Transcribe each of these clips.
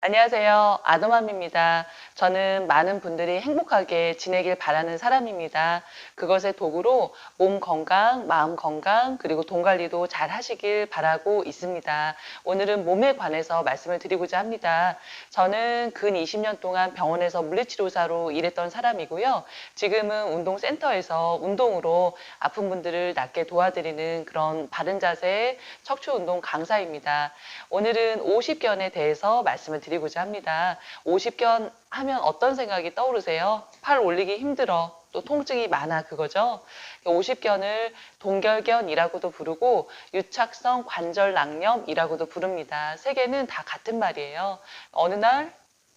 안녕하세요. 아더맘입니다. 저는 많은 분들이 행복하게 지내길 바라는 사람입니다. 그것의 도구로 몸 건강, 마음 건강, 그리고 돈 관리도 잘 하시길 바라고 있습니다. 오늘은 몸에 관해서 말씀을 드리고자 합니다. 저는 근 20년 동안 병원에서 물리치료사로 일했던 사람이고요. 지금은 운동센터에서 운동으로 아픈 분들을 낫게 도와드리는 그런 바른 자세 척추 운동 강사입니다. 오늘은 50견에 대해서 말씀을 드리고자 합니다. 50견 하면 어떤 생각이 떠오르세요? 팔 올리기 힘들어. 또 통증이 많아 그거죠. 50견을 동결견이라고도 부르고 유착성 관절낭염이라고도 부릅니다. 세 개는 다 같은 말이에요. 어느 날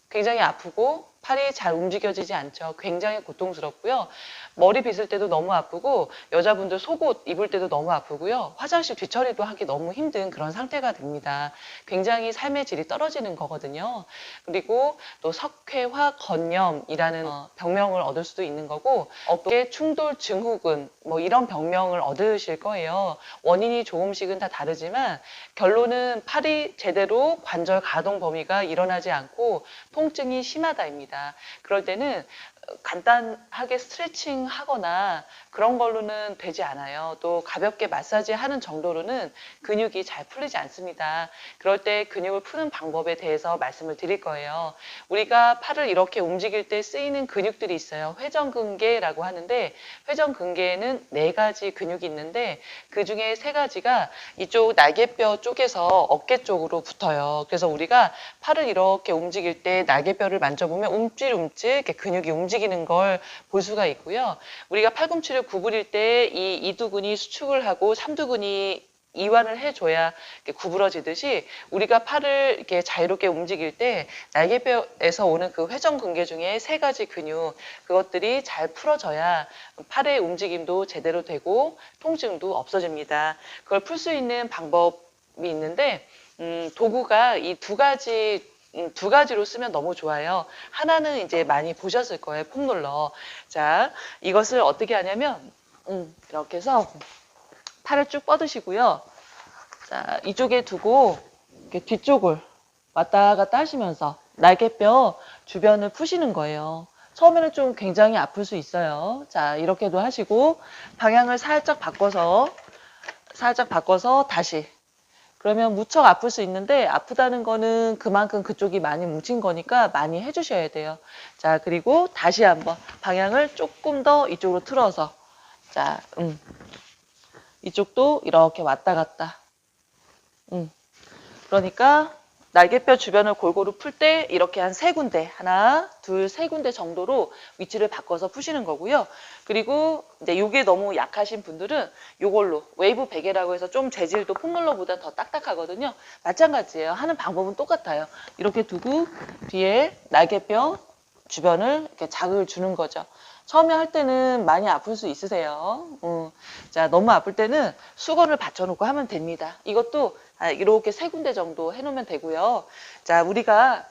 굉장히 아프고 팔이 잘 움직여지지 않죠. 굉장히 고통스럽고요. 머리 빗을 때도 너무 아프고 여자분들 속옷 입을 때도 너무 아프고요. 화장실 뒤처리도 하기 너무 힘든 그런 상태가 됩니다. 굉장히 삶의 질이 떨어지는 거거든요. 그리고 또 석회화 건염이라는 병명을 얻을 수도 있는 거고 어깨 충돌 증후군 뭐 이런 병명을 얻으실 거예요. 원인이 조금씩은 다 다르지만 결론은 팔이 제대로 관절 가동 범위가 일어나지 않고 통증이 심하다입니다. 그럴 때는 간단하게 스트레칭 하거나 그런 걸로는 되지 않아요. 또 가볍게 마사지 하는 정도로는 근육이 잘 풀리지 않습니다. 그럴 때 근육을 푸는 방법에 대해서 말씀을 드릴 거예요. 우리가 팔을 이렇게 움직일 때 쓰이는 근육들이 있어요. 회전근개라고 하는데 회전근개에는 4가지 근육이 있는데 그 중에 3가지가 이쪽 날개뼈 쪽에서 어깨 쪽으로 붙어요. 그래서 우리가 팔을 이렇게 움직일 때 날개뼈를 만져보면 움찔움찔 이렇게 근육이 움직이는 걸 볼 수가 있고요. 우리가 팔꿈치를 구부릴 때 이 이두근이 수축을 하고 삼두근이 이완을 해줘야 구부러지듯이 우리가 팔을 이렇게 자유롭게 움직일 때 날개뼈에서 오는 그 회전근개 중에 3가지 근육 그것들이 잘 풀어져야 팔의 움직임도 제대로 되고 통증도 없어집니다. 그걸 풀 수 있는 방법이 있는데 도구가 이 두 가지로 쓰면 너무 좋아요. 하나는 이제 많이 보셨을 거예요. 폼롤러. 자, 이것을 어떻게 하냐면 이렇게 해서 팔을 쭉 뻗으시고요. 자, 이쪽에 두고 이렇게 뒤쪽을 왔다 갔다 하시면서 날개뼈 주변을 푸시는 거예요. 처음에는 좀 굉장히 아플 수 있어요. 자, 이렇게도 하시고 방향을 살짝 바꿔서 다시 그러면 무척 아플 수 있는데 아프다는 거는 그만큼 그쪽이 많이 뭉친 거니까 많이 해주셔야 돼요. 자, 그리고 다시 한번 방향을 조금 더 이쪽으로 틀어서 자, 이쪽도 이렇게 왔다 갔다. 그러니까 날개뼈 주변을 골고루 풀 때 이렇게 한 3군데, 하나, 둘, 3군데 정도로 위치를 바꿔서 푸시는 거고요. 그리고 이제 요게 너무 약하신 분들은 요걸로 웨이브 베개라고 해서 좀 재질도 폼롤러보다 더 딱딱하거든요. 마찬가지예요. 하는 방법은 똑같아요. 이렇게 두고 뒤에 날개뼈 주변을 이렇게 자극을 주는 거죠. 처음에 할 때는 많이 아플 수 있으세요. 자, 너무 아플 때는 수건을 받쳐놓고 하면 됩니다. 이것도 이렇게 3군데 정도 해놓으면 되고요. 자, 우리가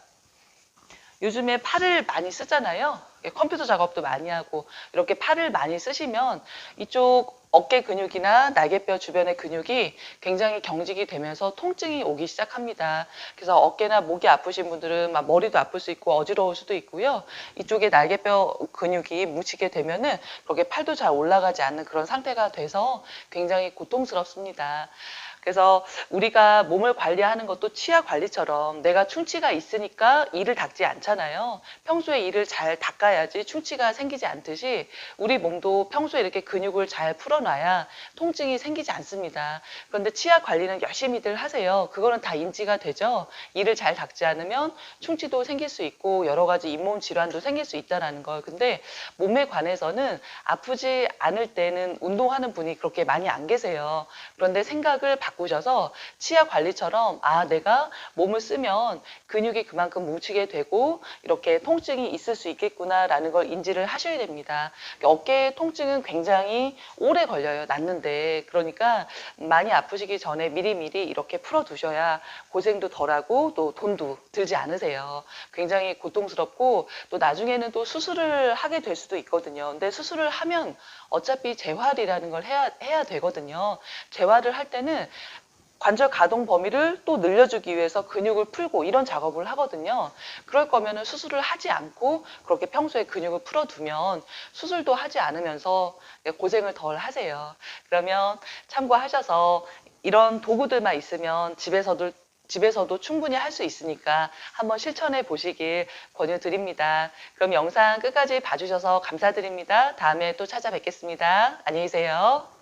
요즘에 팔을 많이 쓰잖아요. 컴퓨터 작업도 많이 하고 이렇게 팔을 많이 쓰시면 이쪽 어깨 근육이나 날개뼈 주변의 근육이 굉장히 경직이 되면서 통증이 오기 시작합니다. 그래서 어깨나 목이 아프신 분들은 막 머리도 아플 수 있고 어지러울 수도 있고요. 이쪽에 날개뼈 근육이 뭉치게 되면은 그렇게 팔도 잘 올라가지 않는 그런 상태가 돼서 굉장히 고통스럽습니다. 그래서 우리가 몸을 관리하는 것도 치아 관리처럼 내가 충치가 있으니까 이를 닦지 않잖아요. 평소에 이를 잘 닦아야지 충치가 생기지 않듯이 우리 몸도 평소에 이렇게 근육을 잘 풀어놔야 통증이 생기지 않습니다. 그런데 치아 관리는 열심히들 하세요. 그거는 다 인지가 되죠. 이를 잘 닦지 않으면 충치도 생길 수 있고 여러 가지 잇몸 질환도 생길 수 있다는 걸. 근데 몸에 관해서는 아프지 않을 때는 운동하는 분이 그렇게 많이 안 계세요. 그런데 생각을 바꾸셔서 치아 관리처럼 내가 몸을 쓰면 근육이 그만큼 뭉치게 되고 이렇게 통증이 있을 수 있겠구나라는 걸 인지를 하셔야 됩니다. 어깨 통증은 굉장히 오래 걸려요. 낫는데. 그러니까 많이 아프시기 전에 미리미리 이렇게 풀어두셔야 고생도 덜하고 또 돈도 들지 않으세요. 굉장히 고통스럽고 또 나중에는 또 수술을 하게 될 수도 있거든요. 근데 수술을 하면 어차피 재활이라는 걸 해야 되거든요. 재활을 할 때는 관절 가동 범위를 또 늘려주기 위해서 근육을 풀고 이런 작업을 하거든요. 그럴 거면은 수술을 하지 않고 그렇게 평소에 근육을 풀어두면 수술도 하지 않으면서 고생을 덜 하세요. 그러면 참고하셔서 이런 도구들만 있으면 집에서도 충분히 할 수 있으니까 한번 실천해 보시길 권유드립니다. 그럼 영상 끝까지 봐주셔서 감사드립니다. 다음에 또 찾아뵙겠습니다. 안녕히 계세요.